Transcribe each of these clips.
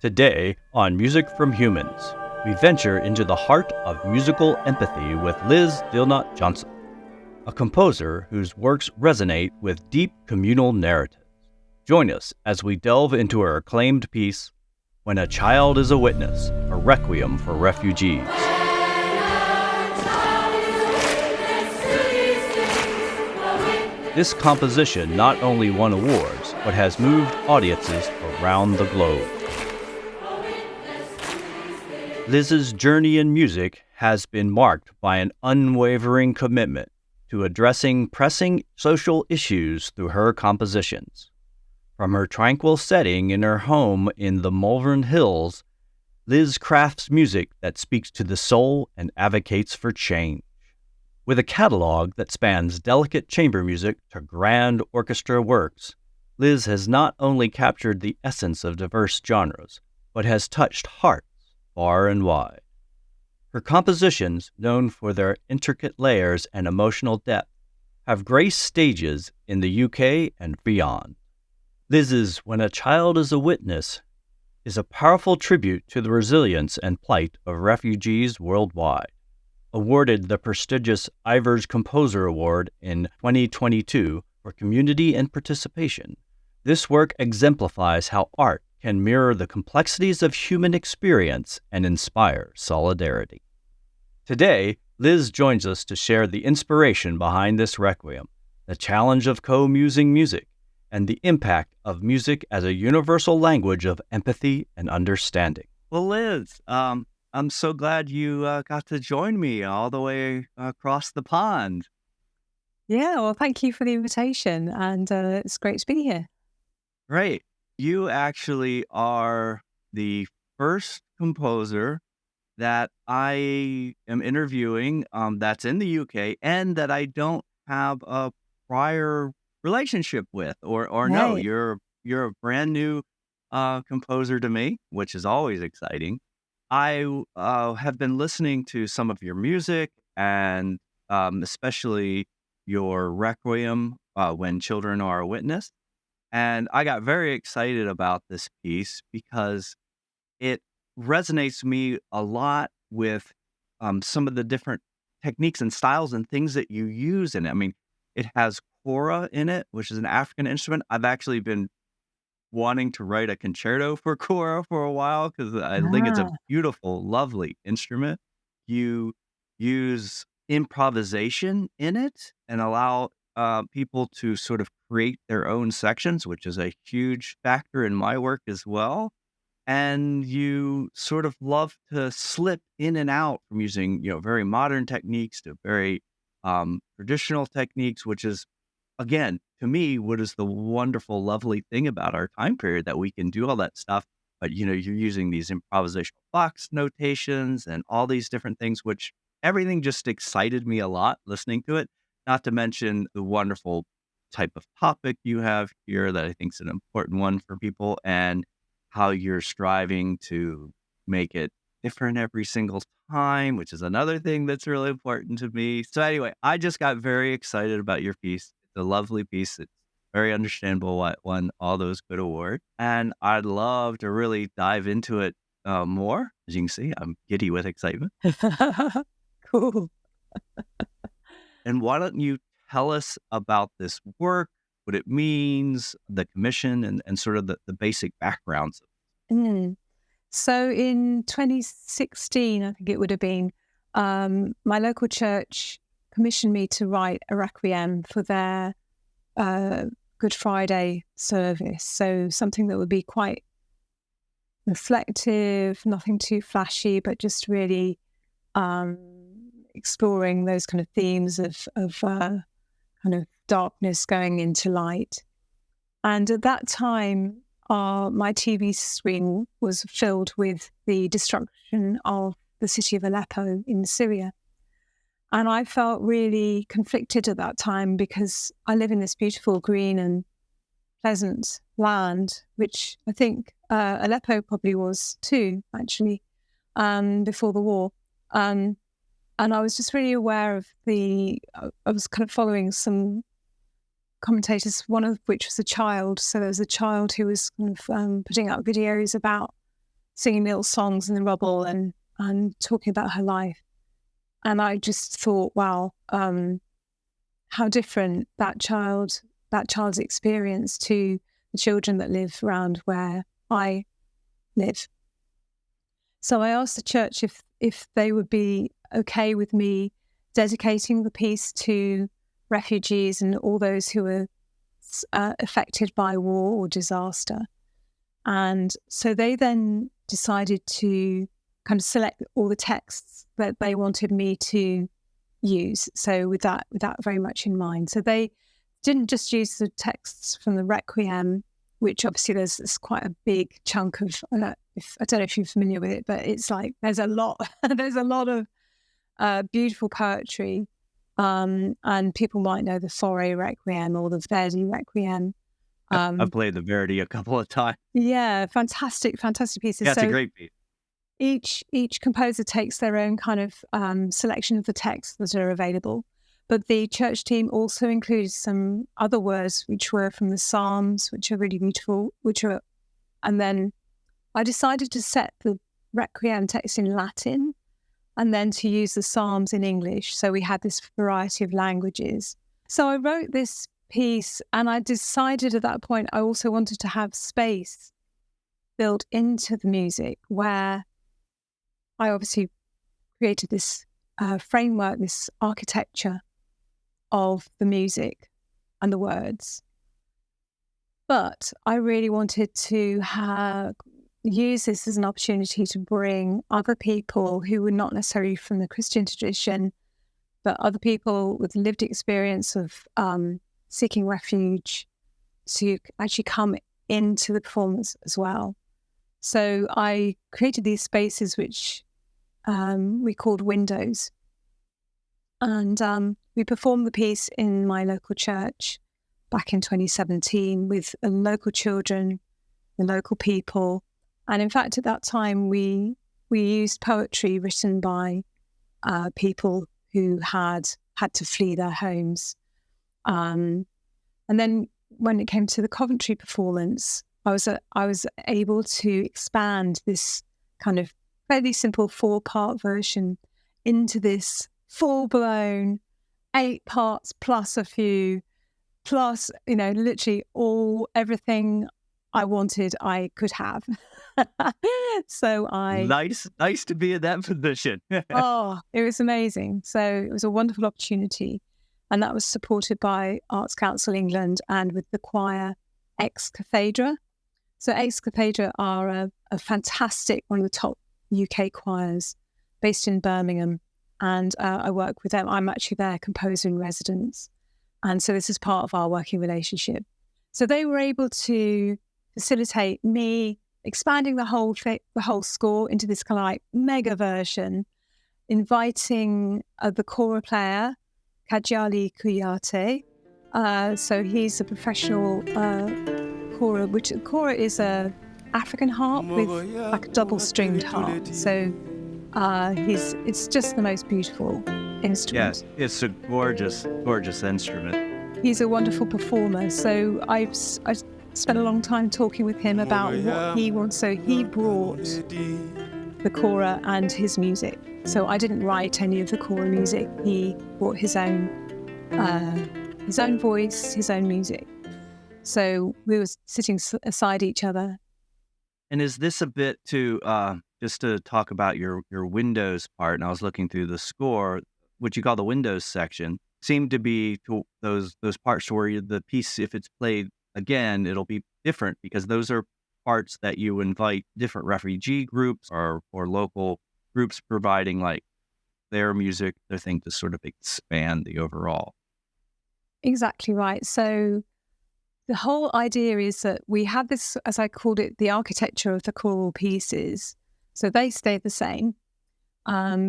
Today, on Music from Humans, we venture into the heart of musical empathy with Liz Dilnot Johnson, a composer whose works resonate with deep communal narratives. Join us as we delve into her acclaimed piece, When a Child is a Witness, a Requiem for Refugees. This composition not only won awards, but has moved audiences around the globe. Liz's journey in music has been marked by an unwavering commitment to addressing pressing social issues through her compositions. From her tranquil setting in her home in the Malvern Hills, Liz crafts music that speaks to the soul and advocates for change. With a catalog that spans delicate chamber music to grand orchestra works, Liz has not only captured the essence of diverse genres, but has touched hearts far and wide. Her compositions, known for their intricate layers and emotional depth, have graced stages in the UK and beyond. Liz's When a Child is a Witness is a powerful tribute to the resilience and plight of refugees worldwide. Awarded the prestigious Ivors Composer Award in 2022 for community and participation, this work exemplifies how art can mirror the complexities of human experience and inspire solidarity. Today, Liz joins us to share the inspiration behind this requiem, the challenge of co-musing music, and the impact of music as a universal language of empathy and understanding. Well, Liz, I'm so glad you got to join me all the way across the pond. Yeah, well, thank you for the invitation, and it's great to be here. Great. You actually are the first composer that I am interviewing that's in the UK and that I don't have a prior relationship with or no, Right. you're a brand new composer to me, which is always exciting. I have been listening to some of your music and especially your Requiem, When Children Are a Witness. And I got very excited about this piece because it resonates me a lot with some of the different techniques and styles and things that you use in it. I mean, it has kora in it, which is an African instrument. I've actually been wanting to write a concerto for kora for a while because I think it's a Ah, beautiful, lovely instrument. You use improvisation in it and allow people to sort of create their own sections, which is a huge factor in my work as well. And you sort of love to slip in and out from using, very modern techniques to very traditional techniques, which is, again, to me, what is the wonderful, lovely thing about our time period that we can do all that stuff. But, you're using these improvisational box notations and all these different things, which everything just excited me a lot listening to it, not to mention the wonderful type of topic you have here that I think is an important one for people and how you're striving to make it different every single time, which is another thing that's really important to me. So anyway, I just got very excited about your piece. It's a lovely piece. It's very understandable why it won all those good awards. And I'd love to really dive into it more. As you can see, I'm giddy with excitement. cool. And why don't you tell us about this work, what it means, the commission, and sort of the basic backgrounds. Mm. So in 2016, I think it would have been, my local church commissioned me to write a requiem for their Good Friday service. So something that would be quite reflective, nothing too flashy, but just really exploring those kind of themes of kind of darkness going into light. And at that time, my TV screen was filled with the destruction of the city of Aleppo in Syria. And I felt really conflicted at that time because I live in this beautiful, green and pleasant land, which I think Aleppo probably was too, actually, before the war. And I was just really aware of I was kind of following some commentators, one of which was a child. So there was a child who was kind of putting out videos about singing little songs in the rubble and talking about her life. And I just thought, wow, how different that child's experience to the children that live around where I live. So I asked the church if they would be okay with me dedicating the piece to refugees and all those who were affected by war or disaster. And so they then decided to kind of select all the texts that they wanted me to use. So with that very much in mind. So they didn't just use the texts from the Requiem, which obviously there's quite a big chunk of, I don't know if you're familiar with it, but it's like there's a lot of beautiful poetry. And people might know the Fauré Requiem or the Verdi Requiem. I've played the Verdi a couple of times. Yeah, fantastic pieces. Yeah, it's a great piece. Each composer takes their own kind of selection of the texts that are available. But the church team also included some other words which were from the Psalms, which are really beautiful, and then I decided to set the Requiem text in Latin and then to use the Psalms in English. So we had this variety of languages. So I wrote this piece and I decided at that point I also wanted to have space built into the music where I obviously created this framework, this architecture of the music and the words. But I really wanted to use this as an opportunity to bring other people who were not necessarily from the Christian tradition, but other people with lived experience of seeking refuge to actually come into the performance as well. So I created these spaces which we called windows. And we performed the piece in my local church back in 2017 with the local children, the local people. And in fact, at that time, we used poetry written by people who had to flee their homes. And then when it came to the Coventry performance, I was able to expand this kind of fairly simple 4-part version into this full-blown 8 parts plus a few, plus, literally everything I wanted I could have. So Nice to be in that position. Oh, it was amazing. So it was a wonderful opportunity. And that was supported by Arts Council England and with the choir Ex Cathedra. So Ex Cathedra are a fantastic, one of the top UK choirs based in Birmingham. And I work with them. I'm actually their composer in residence. And so this is part of our working relationship. So they were able to facilitate me expanding the whole score into this kind of like mega version, inviting the kora player, Kajali Kuyate. So he's a professional kora, which kora is a African harp with like a double-stringed harp. So it's just the most beautiful instrument. Yes, it's a gorgeous instrument. He's a wonderful performer. So I spent a long time talking with him about what he wants. So he brought the kora and his music. So I didn't write any of the kora music. He brought his own voice, his own music. So we were sitting aside each other. And is this a bit to just to talk about your windows part? And I was looking through the score, what you call the windows section, seemed to be to those parts where the piece, if it's played again, it'll be different because those are parts that you invite different refugee groups or local groups providing like their music, their thing to sort of expand the overall. Exactly right. So the whole idea is that we have this, as I called it, the architecture of the choral pieces. So they stay the same,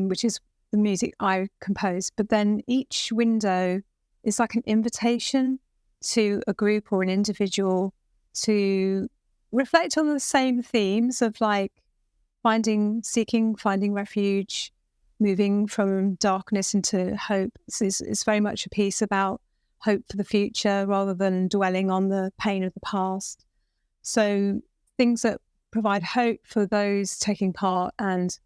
which is the music I composed. But then each window is like an invitation to a group or an individual to reflect on the same themes of like finding refuge, moving from darkness into hope. It's very much a piece about hope for the future rather than dwelling on the pain of the past. So things that provide hope for those taking part. And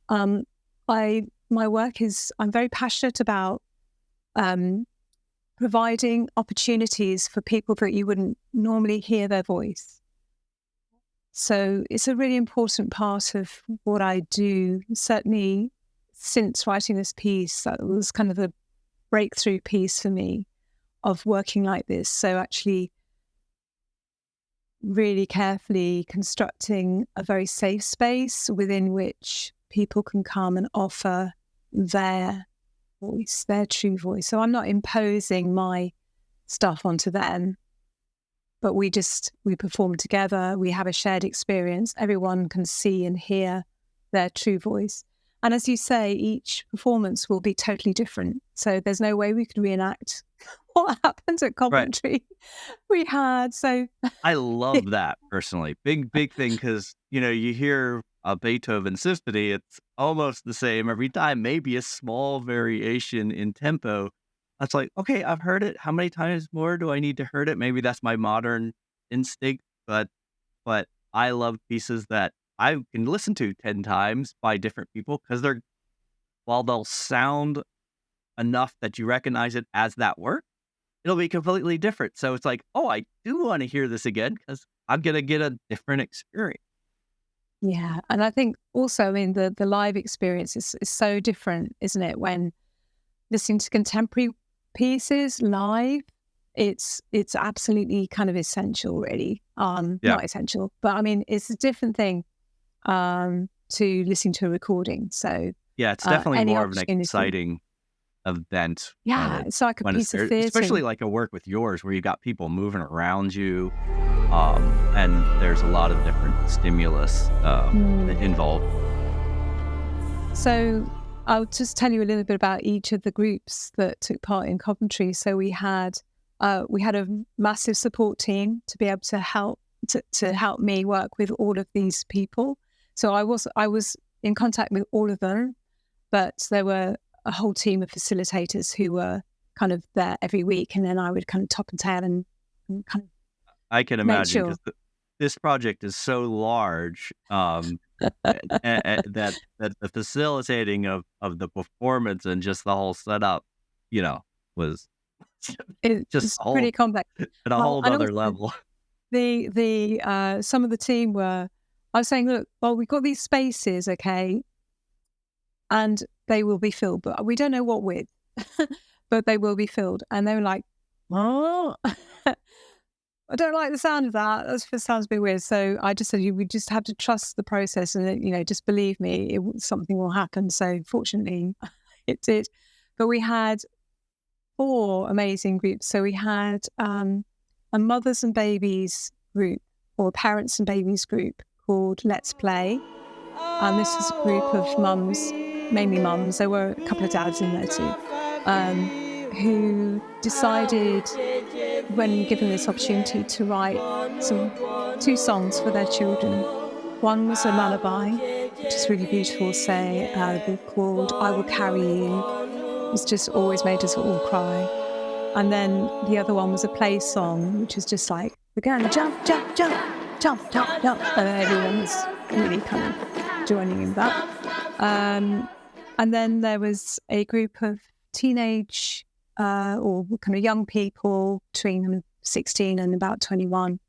my work is, I'm very passionate about providing opportunities for people that you wouldn't normally hear their voice. So it's a really important part of what I do. Certainly since writing this piece, that was kind of a breakthrough piece for me of working like this. So actually really carefully constructing a very safe space within which people can come and offer their voice, their true voice. So I'm not imposing my stuff onto them, but we perform together. We have a shared experience. Everyone can see and hear their true voice. And as you say, each performance will be totally different. So there's no way we could reenact what happened at Coventry. We had, so... I love that, personally. Big thing, because, you hear a Beethoven symphony, it's almost the same every time, maybe a small variation in tempo. It's like, okay, I've heard it. How many times more do I need to hear it? Maybe that's my modern instinct, but I love pieces that I can listen to 10 times by different people, because while they'll sound enough that you recognize it as that work, it'll be completely different. So it's like, oh, I do want to hear this again, because I'm going to get a different experience. Yeah. And I think also, the live experience is so different, isn't it? When listening to contemporary pieces live, it's absolutely kind of essential, really. Not essential, but it's a different thing to listening to a recording. So yeah, it's definitely more of an exciting event. Yeah, it's like a piece of theatre. Especially like a work with yours, where you got people moving around you, and there's a lot of different stimulus involved. So I'll just tell you a little bit about each of the groups that took part in Coventry. So we had a massive support team to be able to help me work with all of these people. So I was in contact with all of them, but there were a whole team of facilitators who were kind of there every week, and then I would kind of top and tail and kind of. I can imagine, because this project is so large that the facilitating of the performance and just the whole setup, was just pretty complex at a whole other level. The some of the team I was saying, look, well, we've got these spaces, okay, and they will be filled, but we don't know what with, but they will be filled. And they were like, oh, I don't like the sound of that. That sounds a bit weird. So I just said, we just have to trust the process, and just believe me, something will happen. So fortunately, it did. But we had 4 amazing groups. So we had a mothers and babies group, or a parents and babies group, called Let's Play. And this is a group of mums, mainly mums. There were a couple of dads in there too, who decided, when given this opportunity, to write 2 songs for their children. One was a lullaby, which is really beautiful, called I Will Carry You. It's just always made us all cry. And then the other one was a play song, which is just like, we're going to jump, jump, jump, jump, jump, jump. And everyone was really kind of joining in that. And then there was a group of teenage or kind of young people between 16 and about 21,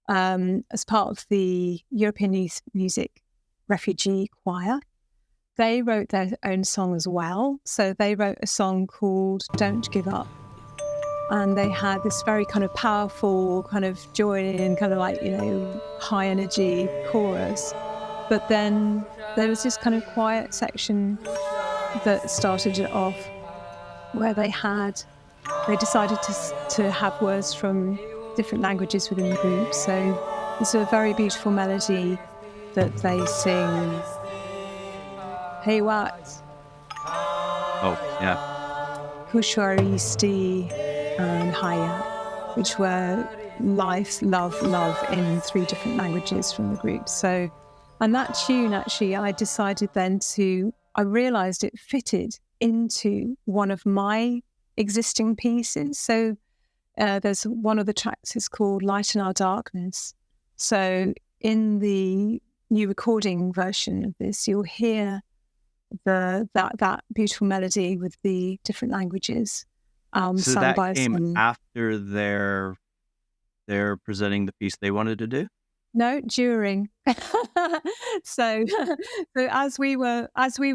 as part of the European Youth Music Refugee Choir. They wrote their own song as well. So they wrote a song called Don't Give Up. And they had this very kind of powerful kind of joy-in, kind of like, high energy chorus. But then there was this kind of quiet section that started it off, where they decided to have words from different languages within the group. So it's a very beautiful melody that they sing. Hey what? Oh, yeah. Kushwaristi and Haya, which were life, love in 3 different languages from the group. So, and that tune, actually, I decided then I realised it fitted into one of my existing pieces. So there's one of the tracks is called Light in Our Darkness. So in the new recording version of this, you'll hear that beautiful melody with the different languages So sung that by came someone. after they're presenting the piece they wanted to do? No, during. so, so as we were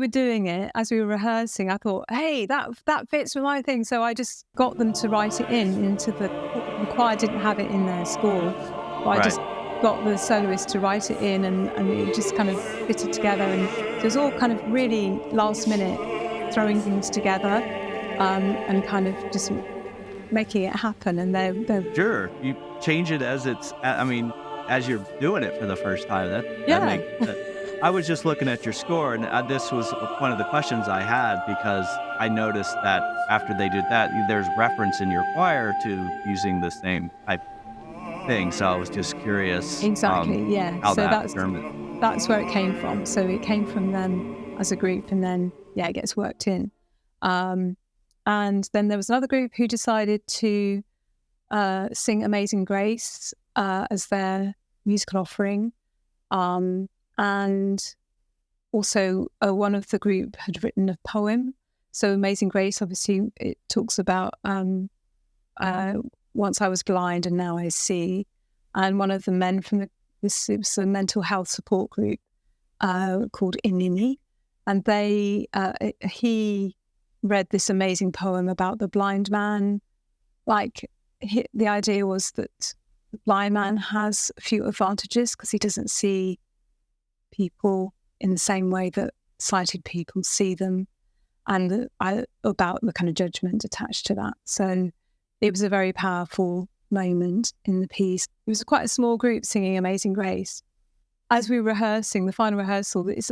doing it, as we were rehearsing, I thought, hey, that fits with my thing. So I just got them to write it into the choir. Didn't have it in their score, but I just got the soloist to write it in, and it just kind of fitted together. And so it was all kind of really last minute, throwing things together, and kind of just making it happen. And they're Sure. You change it as as you're doing it for the first time. That yeah. makes sense. I was just looking at your score, and this was one of the questions I had, because I noticed that after they did that, there's reference in your choir to using the same type of thing. So I was just curious. Exactly, yeah. How So that term is. that's where it came from. So it came from them as a group, and then it gets worked in. And then there was another group who decided to sing Amazing Grace as their musical offering. And also one of the group had written a poem. So Amazing Grace, obviously, it talks about once I was blind and now I see. And one of the men from this was a mental health support group called Inini. And he read this amazing poem about the blind man. The idea was that the blind man has a few advantages because he doesn't see people in the same way that sighted people see them, and about the kind of judgment attached to that. So it was a very powerful moment in the piece. It was quite a small group singing Amazing Grace. As we were rehearsing, the final rehearsal, it's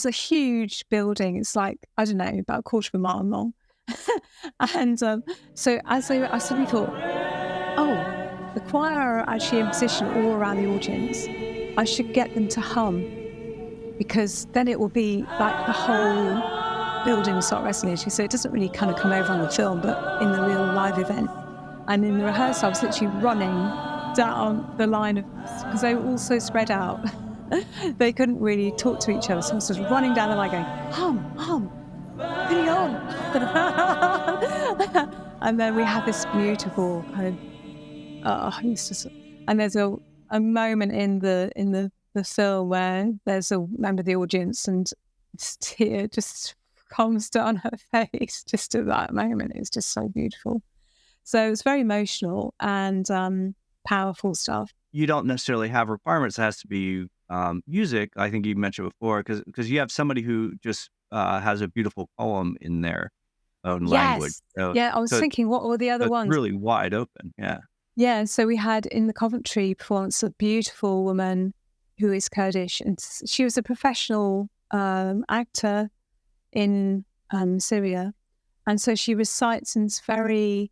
a huge building. It's like, I don't know, about a quarter of a mile long. And so I suddenly thought, oh, the choir are actually in position all around the audience. I should get them to hum, because then it will be like the whole building will start resonating. So it doesn't really kind of come over on the film, but in the real live event. And in the rehearsal, I was literally running down the line because they were all so spread out. They couldn't really talk to each other. So I was just running down the line going, hum, hang on. And then we had this beautiful kind of, and there's a moment in the film where there's a member of the audience and this tear just comes down her face just at that moment. It's just so beautiful. So it's very emotional and powerful stuff. You don't necessarily have requirements. It has to be music. I think you mentioned before, because you have somebody who just has a beautiful poem in their own language. So, I was thinking, what were the other ones? Really wide open. Yeah. Yeah. So we had in the Coventry performance a beautiful woman who is Kurdish, and she was a professional actor in Syria, and so she recites in this very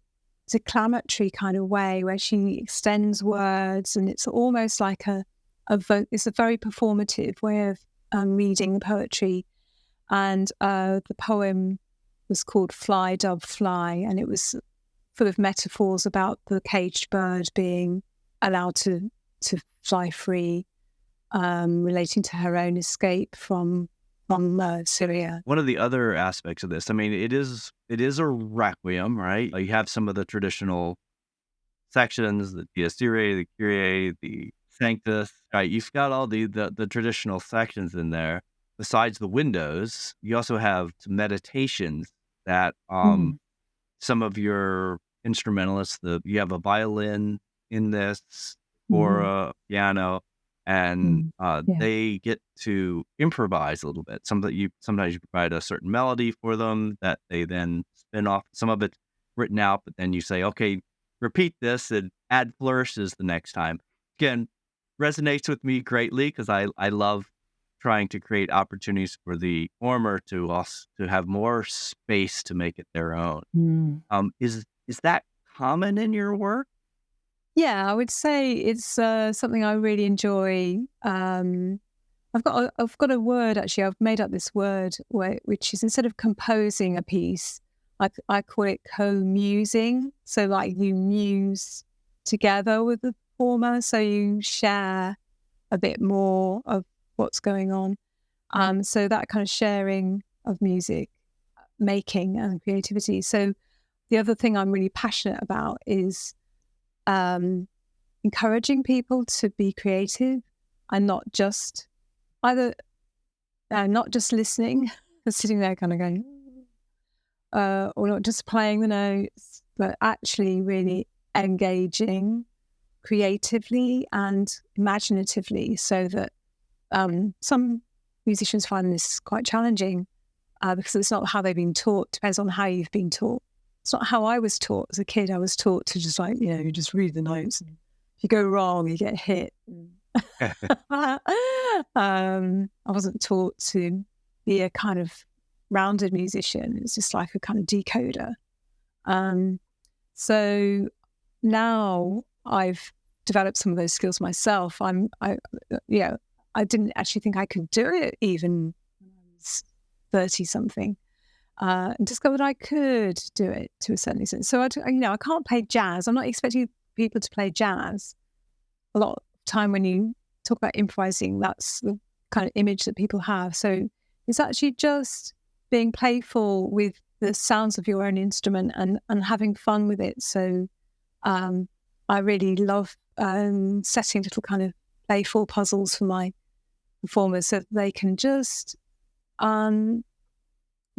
declamatory kind of way where she extends words, and it's almost like it's a very performative way of reading poetry. And the poem was called Fly, Dove, Fly, and it was full of metaphors about the caged bird being allowed to fly free, relating to her own escape from Syria. One of the other aspects of this, it is a requiem, right? You have some of the traditional sections, the Dies Irae, the Kyrie, the Sanctus, right? You've got all the traditional sections in there. Besides the windows, you also have some meditations that some of your instrumentalists, you have a violin in this, or a piano, and they get to improvise a little bit. Sometimes you provide a certain melody for them that they then spin off. Some of it's written out, but then you say, okay, repeat this and add flourishes the next time. Again, resonates with me greatly because I love trying to create opportunities for the performer to have more space to make it their own. Is that common in your work? Yeah, I would say it's something I really enjoy. I've got a word, actually. I've made up this word which is, instead of composing a piece, I call it co-musing. So like you muse together with the performer, so you share a bit more of what's going on. So that kind of sharing of music making and creativity. So the other thing I'm really passionate about is encouraging people to be creative and not just listening and sitting there kind of going, or not just playing the notes, but actually really engaging creatively and imaginatively, so that some musicians find this quite challenging because it's not how they've been taught. Depends on how you've been taught. It's not how I was taught as a kid. I was taught to just you just read the notes. And if you go wrong, you get hit. I wasn't taught to be a kind of rounded musician. It's just like a kind of decoder. So now I've developed some of those skills myself. I didn't actually think I could do it even when I was 30 something, and discovered I could do it to a certain extent. So I can't play jazz. I'm not expecting people to play jazz. A lot of time when you talk about improvising, that's the kind of image that people have. So it's actually just being playful with the sounds of your own instrument and having fun with it. So I really love setting little kind of playful puzzles for my performers so that they can just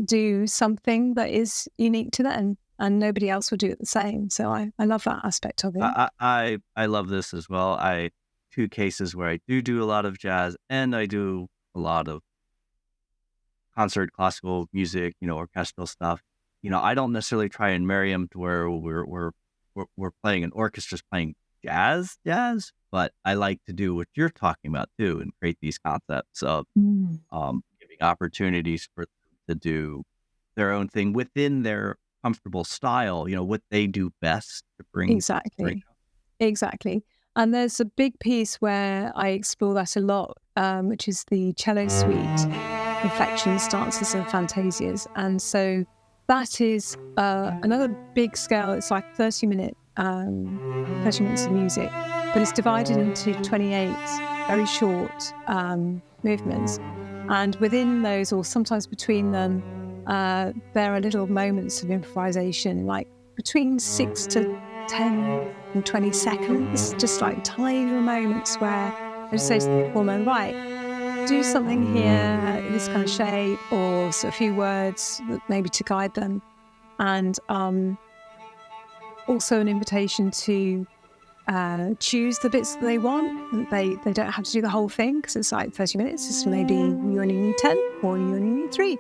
do something that is unique to them and nobody else will do it the same. So I love that aspect of it. I love this as well. Two cases where I do a lot of jazz and I do a lot of concert classical music, orchestral stuff. I don't necessarily try and marry them to where we're playing an orchestra's playing jazz, but I like to do what you're talking about too and create these concepts of giving opportunities for them to do their own thing within their comfortable style, what they do best to bring Exactly. And there's a big piece where I explore that a lot, which is the cello suite, inflections, stanzas, and fantasias. And so that is another big scale. It's like 30 minutes of music, but it's divided into 28 very short movements. And within those, or sometimes between them, there are little moments of improvisation, like between 6 to 10 and 20 seconds, just like tiny little moments where I just say to the performer, right, do something here in this kind of shape, or a few words maybe to guide them. And also an invitation to choose the bits that they want. They don't have to do the whole thing because it's like 30 minutes. It's maybe you only need 10 or you only need 3.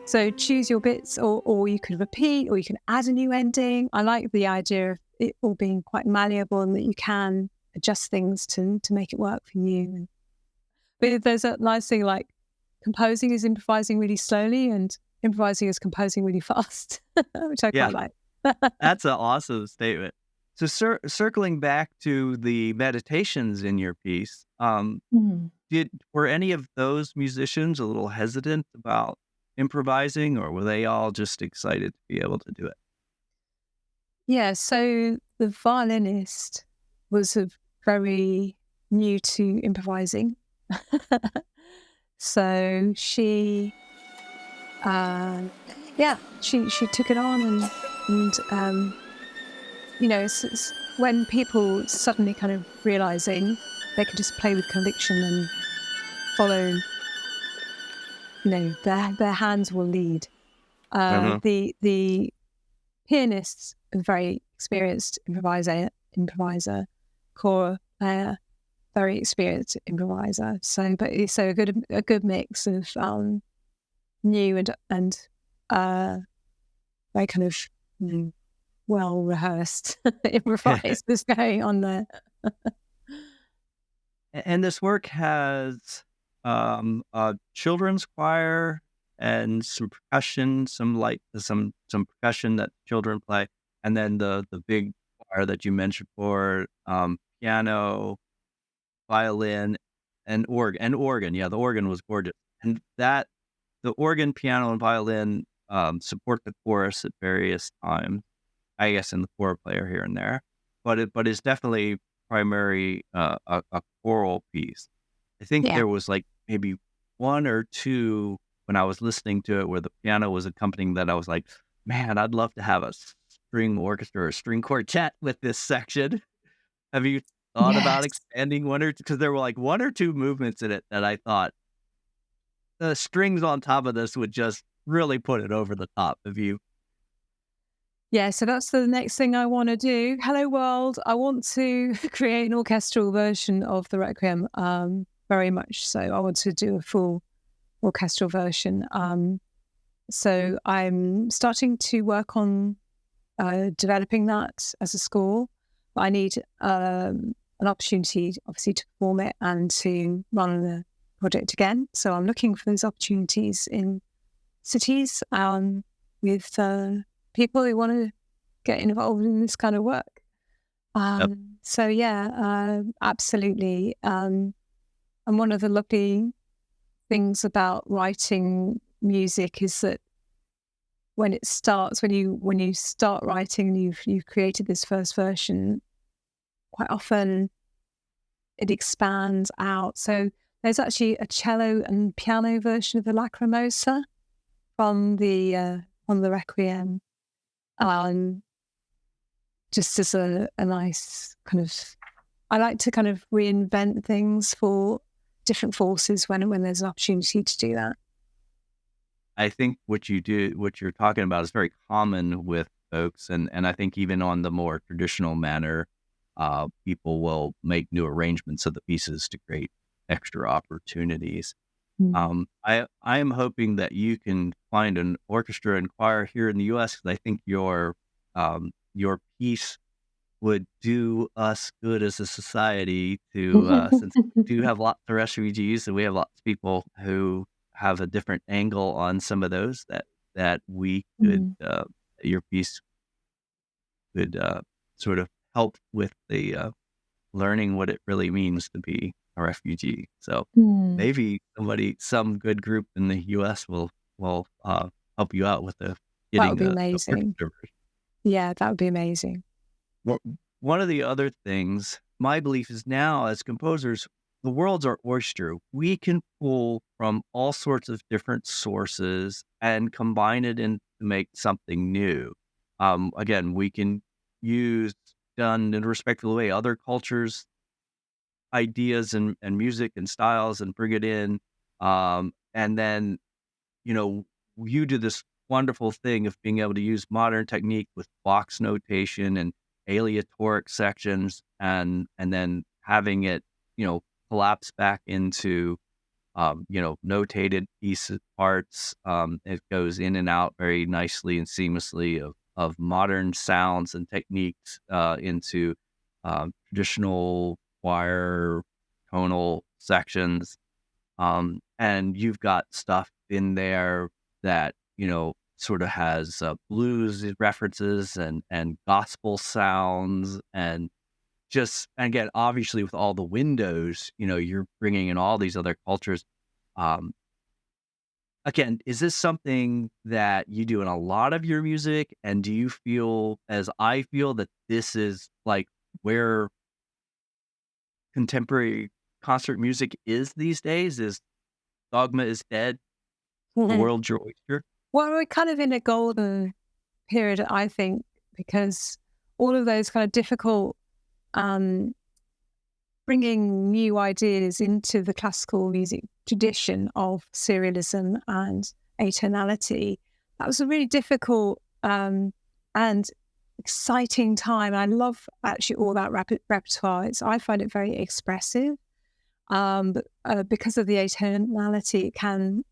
So choose your bits, or you could repeat, or you can add a new ending. I like the idea of it all being quite malleable and that you can adjust things to make it work for you. But there's a nice thing like composing is improvising really slowly and improvising is composing really fast, which I quite like. That's an awesome statement. So circling back to the meditations in your piece, were any of those musicians a little hesitant about improvising, or were they all just excited to be able to do it? Yeah, so the violinist was very new to improvising. So she took it on and it's when people suddenly kind of realizing they can just play with conviction and follow, their hands will lead. The pianist's a very experienced improviser, kora player, very experienced improviser. So a good mix of new and very kind of well rehearsed improvisers going on there. And this work has a children's choir and some percussion, some percussion that children play, and then the big choir that you mentioned for piano, violin, and organ. Yeah, the organ was gorgeous, and the organ, piano, and violin support the chorus at various times. I guess in the choir player here and there, but it's definitely primary a choral piece. I think Yeah. there was like maybe one or two when I was listening to it where the piano was accompanying that I was like, man, I'd love to have a string orchestra or string quartet with this section. Have you thought about Yes. expanding one or two? Because there were like one or two movements in it that I thought the strings on top of this would just really put it over the top. Have you? Yeah, so that's the next thing I want to do. Hello world. I want to create an orchestral version of the Requiem. Very much so. I want to do a full orchestral version. So I'm starting to work on developing that as a score. But I need an opportunity, obviously, to perform it and to run the project again. So I'm looking for those opportunities in cities with people who want to get involved in this kind of work. Yep. So yeah, absolutely. And one of the lovely things about writing music is that when it starts, when you start writing and you've created this first version, quite often it expands out. So there's actually a cello and piano version of the Lacrimosa on the Requiem, just as a nice kind of. I like to kind of reinvent things for different forces when there's an opportunity to do that. I think what you're talking about is very common with folks, and I think even on the more traditional manner, people will make new arrangements of the pieces to create extra opportunities. I am hoping that you can find an orchestra and choir here in the U.S. because I think your piece would do us good as a society to since we do have lots of refugees and we have lots of people who have a different angle on some of those that we could your piece could sort of help with the learning what it really means to be a refugee. So maybe some good group in the U.S. will help you out with That getting would be the amazing. orchestra version. Yeah, that would be amazing. Well, one of the other things, my belief is now as composers, the world's our oyster. We can pull from all sorts of different sources and combine it to make something new. Again, we can use done in a respectful way other cultures' ideas and music and styles and bring it in. And then, you know, you do this wonderful thing of being able to use modern technique with box notation and aleatoric sections and then having it, collapse back into, notated pieces, parts. It goes in and out very nicely and seamlessly of modern sounds and techniques into traditional choir tonal sections. And you've got stuff in there that, sort of has blues references and gospel sounds and just, again, obviously with all the windows, you're bringing in all these other cultures. Um, Again, is this something that you do in a lot of your music? And do you feel, as I feel, that this is like where contemporary concert music is these days? Is dogma is dead, the world's your oyster? Well, we're kind of in a golden period, I think, because all of those kind of difficult bringing new ideas into the classical music tradition of serialism and atonality, that was a really difficult and exciting time. I love actually all that repertoire. I find it very expressive. But because of the atonality, it can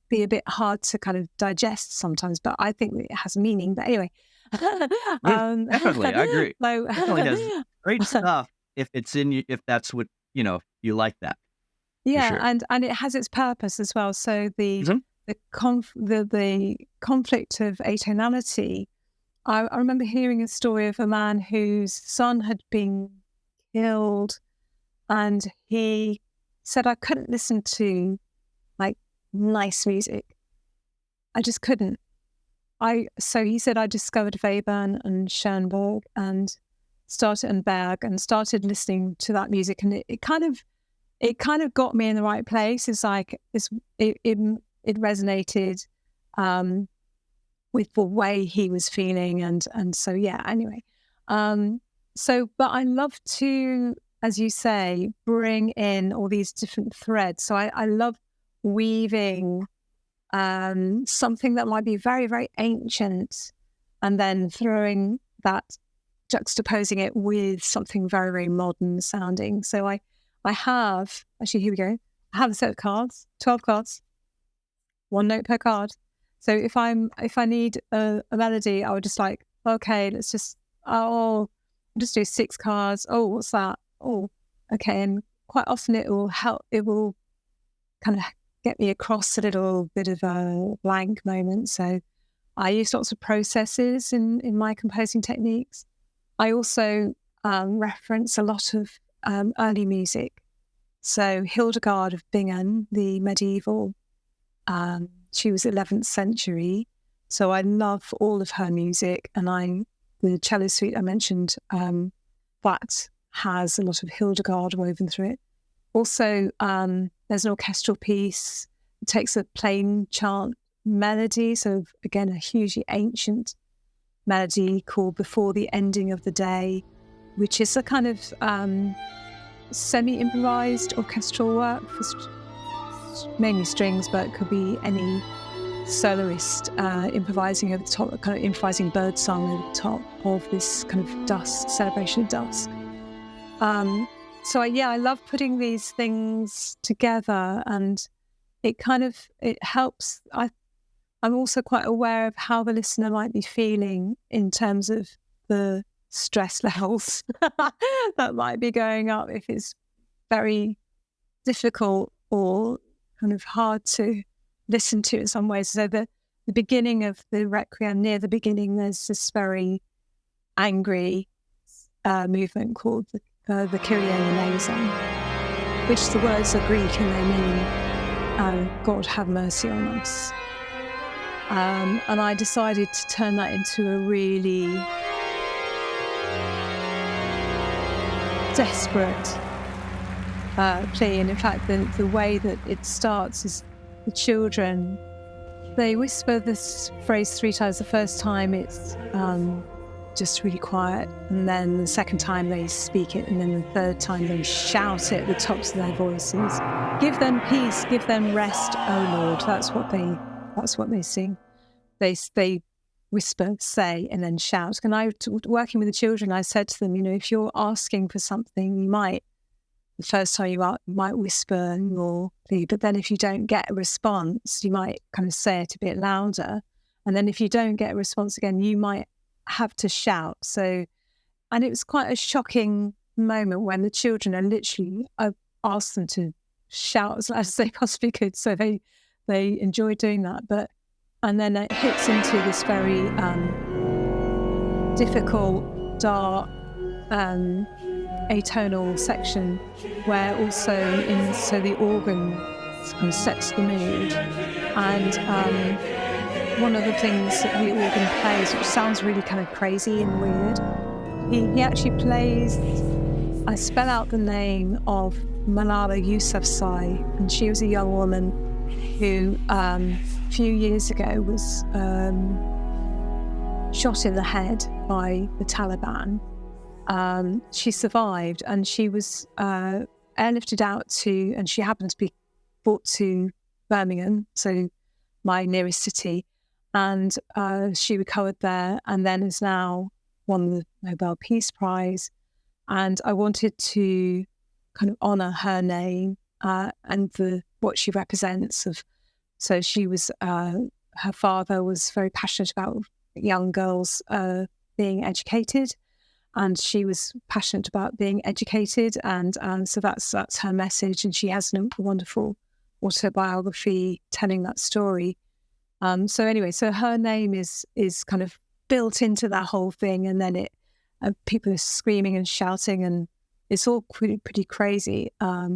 be a bit hard to kind of digest sometimes, but I think it has meaning. But anyway, Definitely, I agree. so Definitely has great stuff if it's in you, if that's what, you like that, for yeah, sure. and it has its purpose as well. So the Mhm. the conflict of atonality. I remember hearing a story of a man whose son had been killed, and he said, I couldn't listen to like nice music. I just couldn't. So he said I discovered Webern and Schoenberg and started listening to that music, and it kind of it kind of got me in the right place. It's like it resonated with the way he was feeling, and so yeah. Anyway, but I love to, as you say, bring in all these different threads. So I love weaving something that might be very, very ancient, and then juxtaposing it with something very, very modern sounding. So I have, actually, here we go. I have a set of cards, 12 cards, 1 note per card. So if I need a melody, I would just like, okay, I'll just do 6 cards. Oh, what's that? Oh, okay. And quite often it will kind of get me across a little bit of a blank moment. So I use lots of processes in my composing techniques. I also reference a lot of early music. So Hildegard of Bingen, the medieval, she was 11th century. So I love all of her music. And the cello suite I mentioned, that has a lot of Hildegard woven through it. Also, there's an orchestral piece. It takes a plain chant melody. So again, a hugely ancient melody called Before the Ending of the Day, which is a kind of semi-improvised orchestral work for mainly strings, but it could be any soloist improvising over the top, kind of improvising bird song over the top of this kind of dusk, celebration of dusk. So I love putting these things together, and it helps. I'm also quite aware of how the listener might be feeling in terms of the stress levels that might be going up, if it's very difficult or kind of hard to listen to in some ways. So the beginning of the Requiem, near the beginning, there's this very angry movement called the Kyrie eleison, which the words are Greek and they mean God have mercy on us. And I decided to turn that into a really desperate plea. And in fact, the way that it starts is the children, they whisper this phrase 3 times. The first time it's just really quiet, and then the second time they speak it, and then the third time they shout it at the tops of their voices. Give them peace, give them rest, O Lord. That's what they sing. They whisper, say, and then shout. And working with the children, I said to them, if you're asking for something, the first time you might whisper your plea, but then if you don't get a response, you might kind of say it a bit louder. And then if you don't get a response again, you might have to shout. And it was quite a shocking moment when the children I've asked them to shout as loud as they possibly could. So they enjoyed doing that. And then it hits into this very difficult, dark, atonal section where also so the organ kind of sets the mood. And one of the things that the organ plays, which sounds really kind of crazy and weird, he actually plays, I spell out the name of Malala Yousafzai, and she was a young woman who a few years ago was shot in the head by the Taliban. She survived, and she was airlifted out and she happened to be brought to Birmingham, so my nearest city, and she recovered there, and then has now won the Nobel Peace Prize. And I wanted to kind of honour her name and what she represents. So she was, her father was very passionate about young girls being educated, and she was passionate about being educated, and so that's her message. And she has a wonderful autobiography telling that story. So anyway, so her name is kind of built into that whole thing, and then people are screaming and shouting, and it's all pretty crazy. I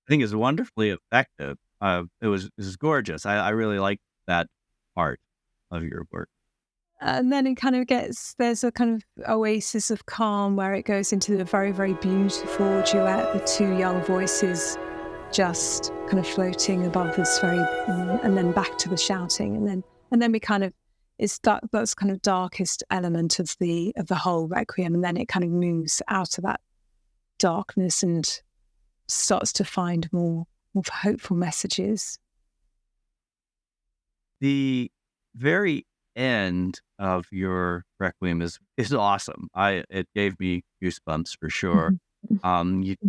think it's wonderfully effective. It was gorgeous. I really liked that part of your work. And then it kind of there's a kind of oasis of calm where it goes into a very, very beautiful duet with two young voices just kind of floating above this and then back to the shouting. And then we kind of, that's kind of darkest element of the whole Requiem. And then it kind of moves out of that darkness and starts to find more hopeful messages. The very end of your Requiem is awesome. It gave me goosebumps for sure.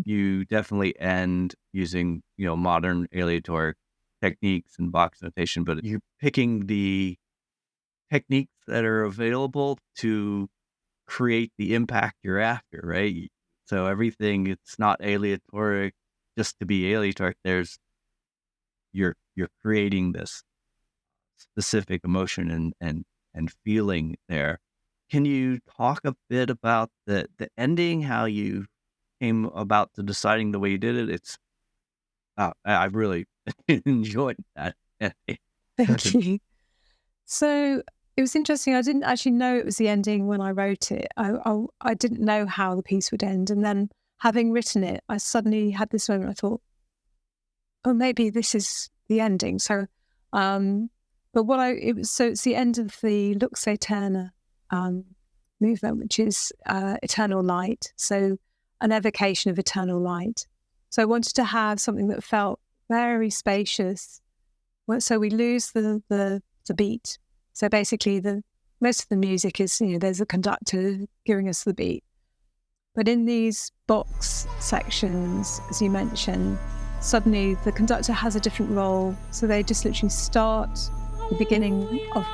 You definitely end using modern aleatoric techniques and box notation, but you're picking the techniques that are available to create the impact you're after, right? So everything, it's not aleatoric just to be aleatoric. You're creating this specific emotion and feeling there. Can you talk a bit about the ending, how you came about to deciding the way you did it? I really enjoyed that. Thank you. So it was interesting. I didn't actually know it was the ending when I wrote it. I didn't know how the piece would end. And then having written it, I suddenly had this moment. I thought, oh, maybe this is the ending. So, it's the end of the Lux Aeterna movement, which is eternal light. So an evocation of eternal light. So I wanted to have something that felt very spacious. So we lose the beat. So basically, most of the music is, there's a conductor giving us the beat. But in these box sections, as you mentioned, suddenly the conductor has a different role. So they just literally start the beginning of,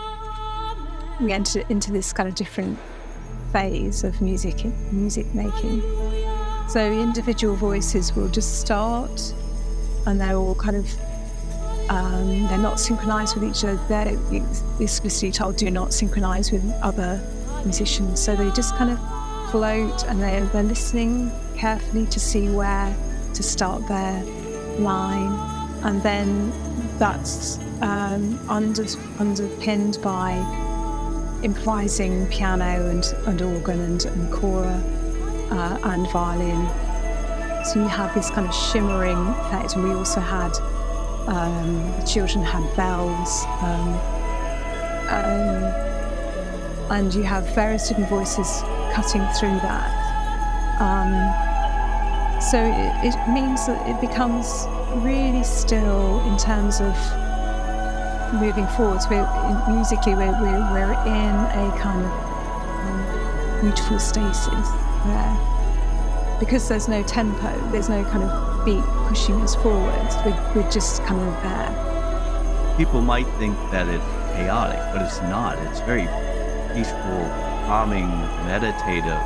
we enter into this kind of different phase of music making. So individual voices will just start, and they're all kind of, they're not synchronized with each other. They're explicitly told, do not synchronize with other musicians. So they just kind of float, and they're listening carefully to see where to start their line. And then that's underpinned by improvising piano and organ and kora and violin. So you have this kind of shimmering effect. And we also had, the children had bells, and you have various different voices cutting through that. So it means that it becomes really still in terms of moving forwards. Musically, we're in a kind of beautiful stasis there. Because there's no tempo, there's no kind of beat pushing us forwards, we're just kind of there. People might think that it's chaotic, but it's not. It's very peaceful, calming, meditative,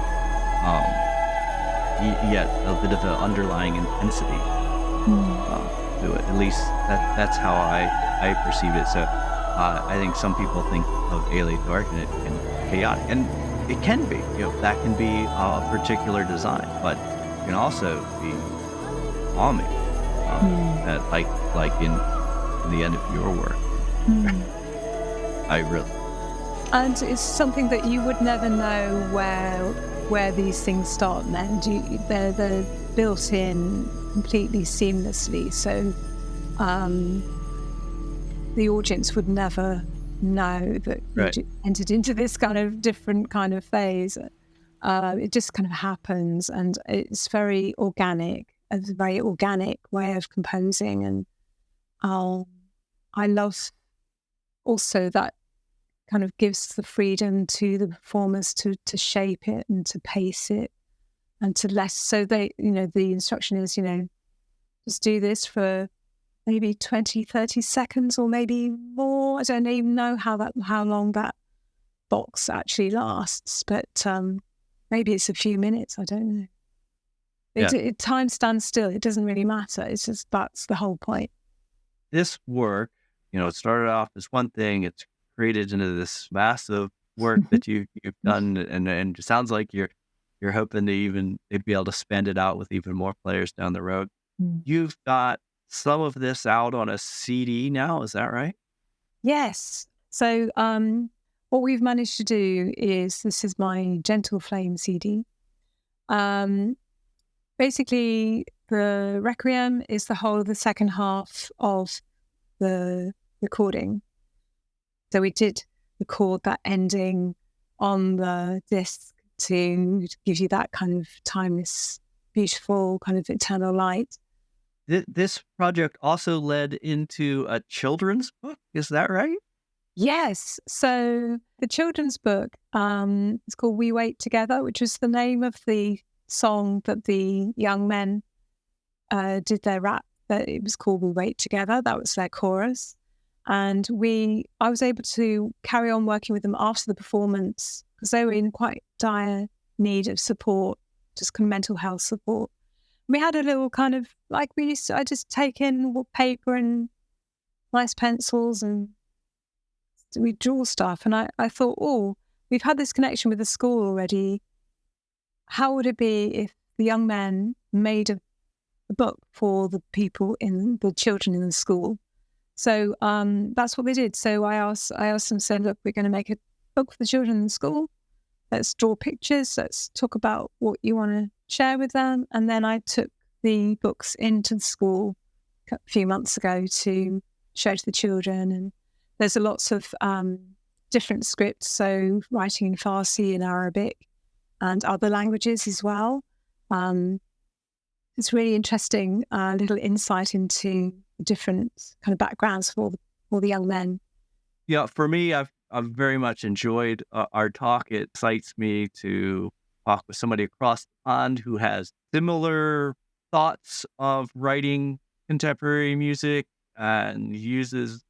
yet a bit of an underlying intensity to it. At least that's how I perceive it. So I think some people think of aleatoric and chaotic, and it can be. That can be a particular design, but it can also be calming, like in the end of your work. And it's something that you would never know where these things start and end. They're built in completely seamlessly, so the audience would never know that you entered into this kind of different kind of phase. It just kind of happens, and it's very organic. It's a very organic way of composing, and I love also that kind of gives the freedom to the performers to shape it and to pace it and to so they, the instruction is, just do this for maybe 20, 30 seconds or maybe more. I don't even know how long that box actually lasts, but maybe it's a few minutes. I don't know. Time stands still. It doesn't really matter. It's just, that's the whole point. This work, it started off as one thing. It's created into this massive work that you've done, and it sounds like you're hoping to even be able to spend it out with even more players down the road. You've got some of this out on a CD now, is that right? Yes. So what we've managed to do is, this is my Gentle Flame CD. Basically, the Requiem is the whole of the second half of the recording. So we did record that ending on the disc to give you that kind of timeless, beautiful, kind of eternal light. This project also led into a children's book. Is that right? Yes. So the children's book, it's called We Wait Together, which was the name of the song that the young men did their rap. It was called We Wait Together. That was their chorus. And I was able to carry on working with them after the performance because they were in quite dire need of support, just kind of mental health support. We had a little kind of, like I just take in paper and nice pencils and we draw stuff. And I thought, oh, we've had this connection with the school already. How would it be if the young men made a book for the children in the school? So that's what they did. So I asked them, said, look, we're going to make a book for the children in the school. Let's draw pictures. Let's talk about what you want to share with them. And then I took the books into the school a few months ago to show to the children. And there's lots of different scripts, so writing in Farsi and Arabic and other languages as well. It's really interesting, little insight into the different kind of backgrounds for the young men. Yeah, for me, I've very much enjoyed our talk. It excites me to talk with somebody across the pond who has similar thoughts of writing contemporary music and uses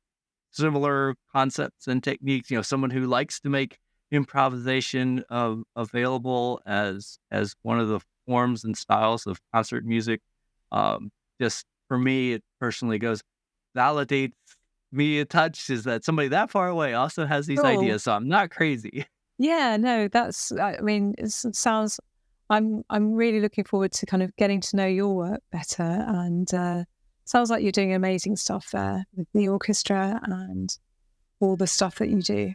similar concepts and techniques. Someone who likes to make improvisation available as one of the forms and styles of concert music. Just for me, it personally validates me a touch, is that somebody that far away also has these ideas, so I'm not crazy. Yeah, no, it sounds, I'm really looking forward to kind of getting to know your work better, and sounds like you're doing amazing stuff there with the orchestra and all the stuff that you do.